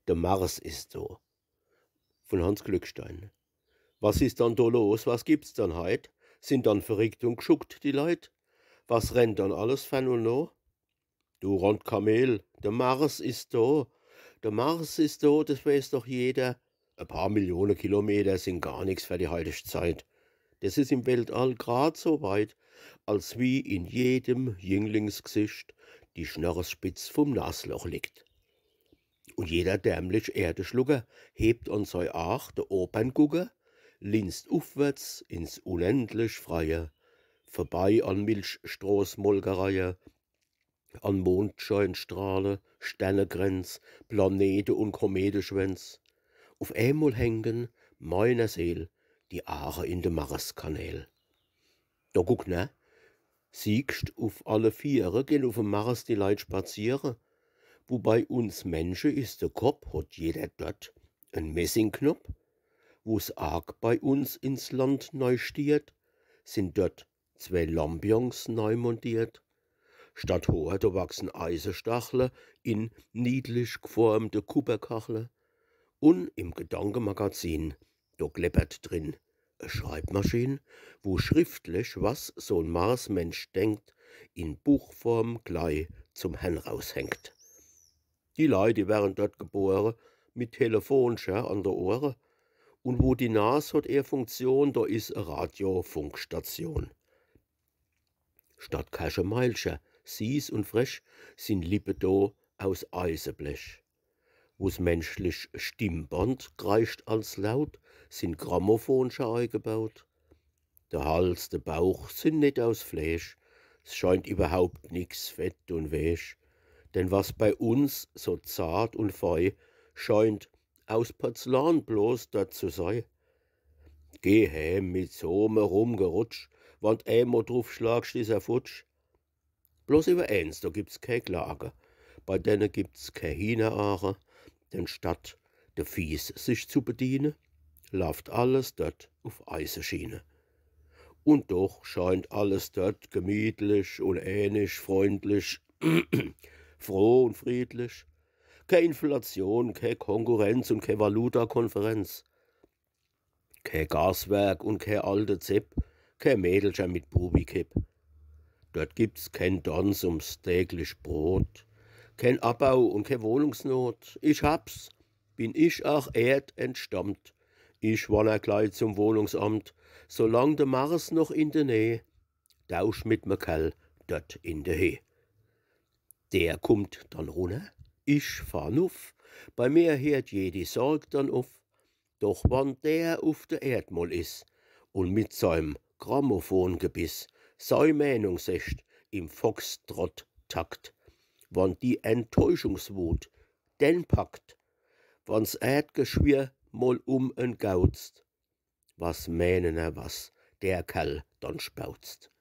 Der Mars ist so, von Hans Glückstein. Was ist dann da los? Was gibt's dann heit? Sind dann verrückt und geschuckt die Leut? Was rennt dann alles fan und no? Du Randkamel, der Mars ist da. Der Mars ist da, das weiß doch jeder. Ein paar Millionen Kilometer sind gar nichts für die heutige Zeit. Das ist im Weltall grad so weit, als wie in jedem Jünglingsgesicht die Schnörresspitz vom Nasloch liegt. Und jeder dämlich Erdeschlucker hebt an sei Ach der Operngucker, linst aufwärts ins unendlich Freie, vorbei an Milchstraßmolkereien, an Mondscheinstrahle, Sternengrenz, Planete und Kometenschwänz. Auf einmal hängen meiner Seel die Aare in de Marskanäl. Da guck, ne? Siegst auf alle Viere, gehen auf dem Mars die Leute spazieren. Wo bei uns Menschen ist der Kopf, hat jeder dort ein Messingknopf. Wo's arg bei uns ins Land neu stiert, sind dort zwei Lampions neu montiert. Statt Hoher, da wachsen Eisenstacheln in niedlich geformte Kupferkacheln. Und im Gedankenmagazin, da kleppert drin eine Schreibmaschine, wo schriftlich, was so'n Marsmensch denkt, in Buchform gleich zum Herrn raushängt. Die Leute, die wären dort geboren, mit Telefonscher an der Ohren. Und wo die Nas hat Funktion, da is a Radiofunkstation. Statt Kasche Meilscher, süß und frisch, sind Lippen do aus Eisenblech. Wo's menschlich Stimmband kreischt als laut, sind Grammophonscher eingebaut. Der Hals, der Bauch sind nicht aus Fleisch, es scheint überhaupt nix Fett und Weich. Denn was bei uns so zart und fei scheint aus Porzellan bloß dort zu sei. Geh heim mit so einem Rumgerutsch, wann einmal drauf schlagst, is er futsch. Bloß über eins, da gibt's kei Klage, bei denen gibt's kei Hühneraache, denn statt de Viehs sich zu bedienen, läuft alles dort auf Eisenschiene. Und doch scheint alles dort gemütlich und ähnlich freundlich, froh und friedlich. Keine Inflation, keine Konkurrenz und keine Valutakonferenz. Kein Gaswerk und kein alter Zepp, kein Mädelscher mit Bubikipp. Dort gibt's kein Tanz ums täglich Brot, kein Abbau und keine Wohnungsnot. Ich hab's, bin ich auch Erd entstammt. Ich wann gleich zum Wohnungsamt, solang der Mars noch in der Nähe, tausch mit me Kerl dort in der Hee. Der kommt dann runter, ich fahr nuff, bei mir hört jede Sorg dann auf. Doch wann der auf der Erd mal is und mit seinem Grammophongebiss sei Meinung secht im Foxtrott-Takt, wann die Enttäuschungswut den packt, wann's Erdgeschwirr mal gauzt, was meinen er was der Kerl dann spautzt.